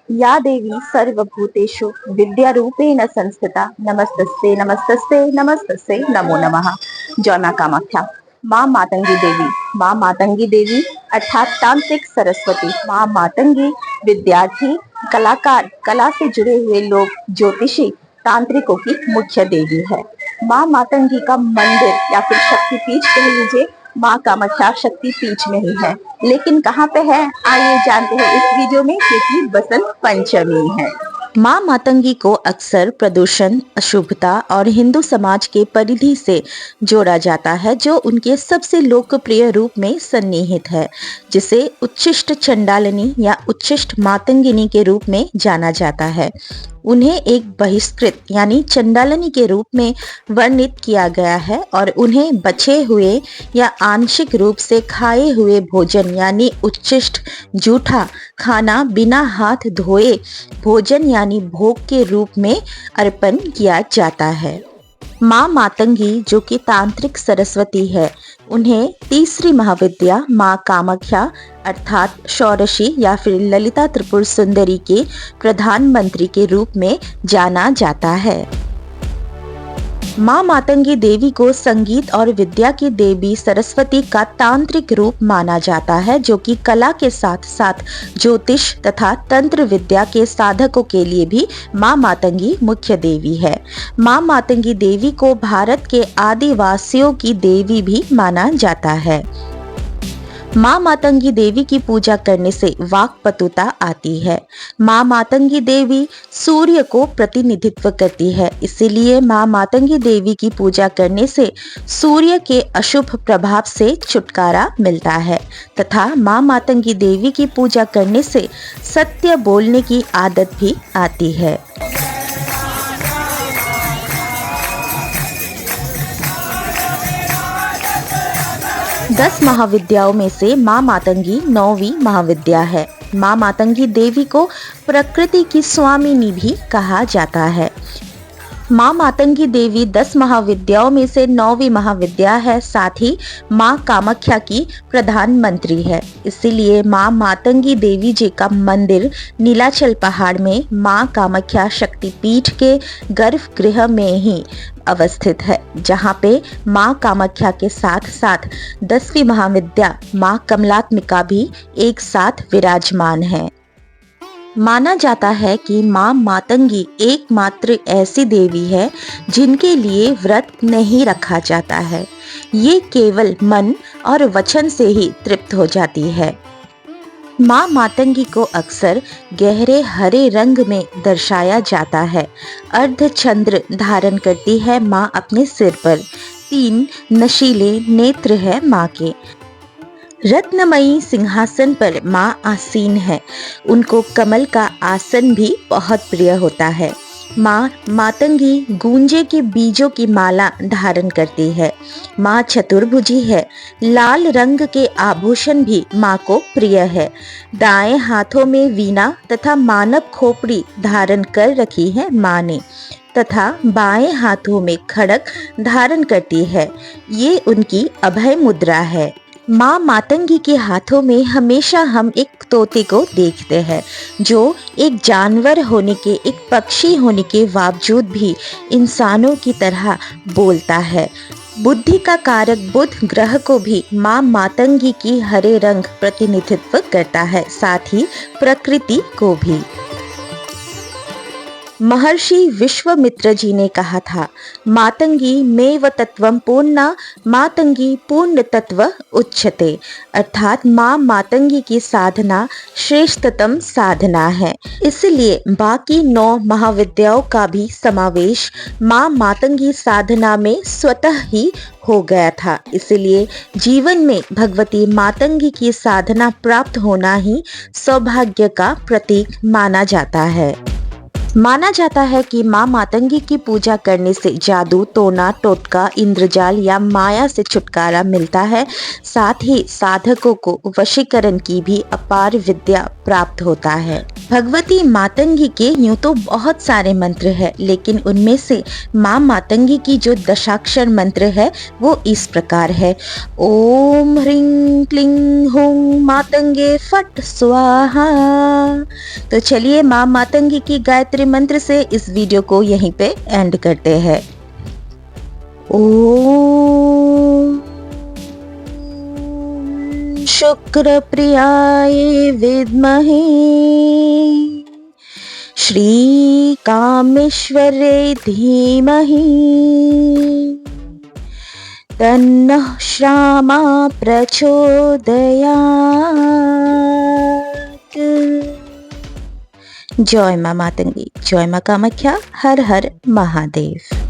या देवी सर्वभूतेषु विद्यारूपेण संस्थिता नमस्तस्ते नमस्तस्ते नमस्तस्ते नमो नमः। जय मां कामाख्या। मां मातंगी देवी, मां मातंगी देवी अर्थात तांत्रिक सरस्वती, मां मातंगी विद्यार्थी, कलाकार, कला से जुड़े हुए लोग, ज्योतिषी, तांत्रिकों की मुख्य देवी है। मां मातंगी का मंदिर या फिर शक्तिपीठ कह लीजिए, मां कामाख्या शक्ति पीठ में ही है। लेकिन कहाँ पे है, आइए जानते हैं इस वीडियो में, क्योंकि बसंत पंचमी है। मां मातंगी को अक्सर प्रदूषण, अशुभता और हिंदू समाज के परिधि से जोड़ा जाता है, जो उनके सबसे लोकप्रिय रूप में सन्निहित है, जिसे उच्छिष्ट चंडालिनी या उच्छिष्ट मातंगिनी के रूप में जाना जाता है। उन्हें एक बहिष्कृत यानी चंडालिनी के रूप में वर्णित किया गया है और उन्हें बचे हुए या आंशिक रूप से खाए हुए भोजन यानी उच्छिष्ट जूठा खाना बिना हाथ धोए भोजन यानी भोग के रूप में अर्पण किया जाता है। मां मातंगी जो कि तांत्रिक सरस्वती है, उन्हें तीसरी महाविद्या मां कामाख्या अर्थात षोडशी या फिर ललिता त्रिपुर सुंदरी के प्रधानमंत्री के रूप में जाना जाता है। मां मातंगी देवी को संगीत और विद्या की देवी सरस्वती का तांत्रिक रूप माना जाता है, जो कि कला के साथ साथ ज्योतिष तथा तंत्र विद्या के साधकों के लिए भी मां मातंगी मुख्य देवी है। मां मातंगी देवी को भारत के आदिवासियों की देवी भी माना जाता है। मां मातंगी देवी की पूजा करने से वाक्पतुता आती है। मां मातंगी देवी सूर्य को प्रतिनिधित्व करती है, इसीलिए मां मातंगी देवी की पूजा करने से सूर्य के अशुभ प्रभाव से छुटकारा मिलता है तथा मां मातंगी देवी की पूजा करने से सत्य बोलने की आदत भी आती है। 10 महाविद्याओं में से मां मातंगी 9वीं महाविद्या है। मां मातंगी देवी को प्रकृति की स्वामिनी भी कहा जाता है। मां मातंगी देवी 10 महाविद्याओं में से 9वीं महाविद्या है, साथ ही मां कामाख्या की प्रधानमंत्री है। इसीलिए मां मातंगी देवी जी का मंदिर नीलाचल पहाड़ में मां कामाख्या शक्तिपीठ के गर्भगृह में ही अवस्थित है, जहां पे मां कामाख्या के साथ साथ 10वीं महाविद्या मां कमलात्मिका भी एक साथ विराजमान है। माना जाता है कि मां मातंगी एकमात्र ऐसी देवी है जिनके लिए व्रत नहीं रखा जाता है। ये केवल मन और वचन से ही तृप्त हो जाती है। मां मातंगी को अक्सर गहरे हरे रंग में दर्शाया जाता है। अर्धचंद्र धारण करती है मां अपने सिर पर। 3 नशीले नेत्र है मां के। रत्नमयी सिंहासन पर मां आसीन है। उनको कमल का आसन भी बहुत प्रिय होता है। मां मातंगी गूंजे के बीजों की माला धारण करती है। मां चतुर्भुजी है। लाल रंग के आभूषण भी मां को प्रिय है। दाएं हाथों में वीणा तथा मानव खोपड़ी धारण कर रखी है मां ने तथा बाएं हाथों में खड़ग धारण करती है। ये उनकी अभय मुद्रा है। मां मातंगी के हाथों में हमेशा हम एक तोते को देखते हैं, जो एक जानवर होने के, एक पक्षी होने के बावजूद भी इंसानों की तरह बोलता है। बुद्धि का कारक बुध ग्रह को भी मां मातंगी की हरे रंग प्रतिनिधित्व करता है, साथ ही प्रकृति को भी। महर्षि विश्वामित्र जी ने कहा था, मातंगी मेव तत्वम पूर्णा मातंगी पूर्ण तत्व उच्यते, अर्थात मां मातंगी की साधना श्रेष्ठतम साधना है। इसलिए बाकी 9 महाविद्याओं का भी समावेश मां मातंगी साधना में स्वतः ही हो गया था। इसलिए जीवन में भगवती मातंगी की साधना प्राप्त होना ही सौभाग्य का प्रतीक माना जाता है। माना जाता है कि मां मातंगी की पूजा करने से जादू, टोना, टोटका, इंद्रजाल या माया से छुटकारा मिलता है। साथ ही साधकों को वशीकरण की भी अपार विद्या प्राप्त होता है। भगवती मातंगी के यूं तो बहुत सारे मंत्र हैं, लेकिन उनमें से मां मातंगी की जो दशाक्षर मंत्र है वो इस प्रकार है। ओम ह्रीं क्लीं हूं मातंगे फट स्वाहा। तो चलिए मां मातंगी की गायत्री मंत्र से इस वीडियो को यहीं पे एंड करते हैं। ओम शुक्र प्रियाय विद्महे श्री कामेश्वरे धीमहि तन्नः श्यामा प्रचोदयात्। जय मां मातंगी, जय मां कामाख्या, हर हर महादेव।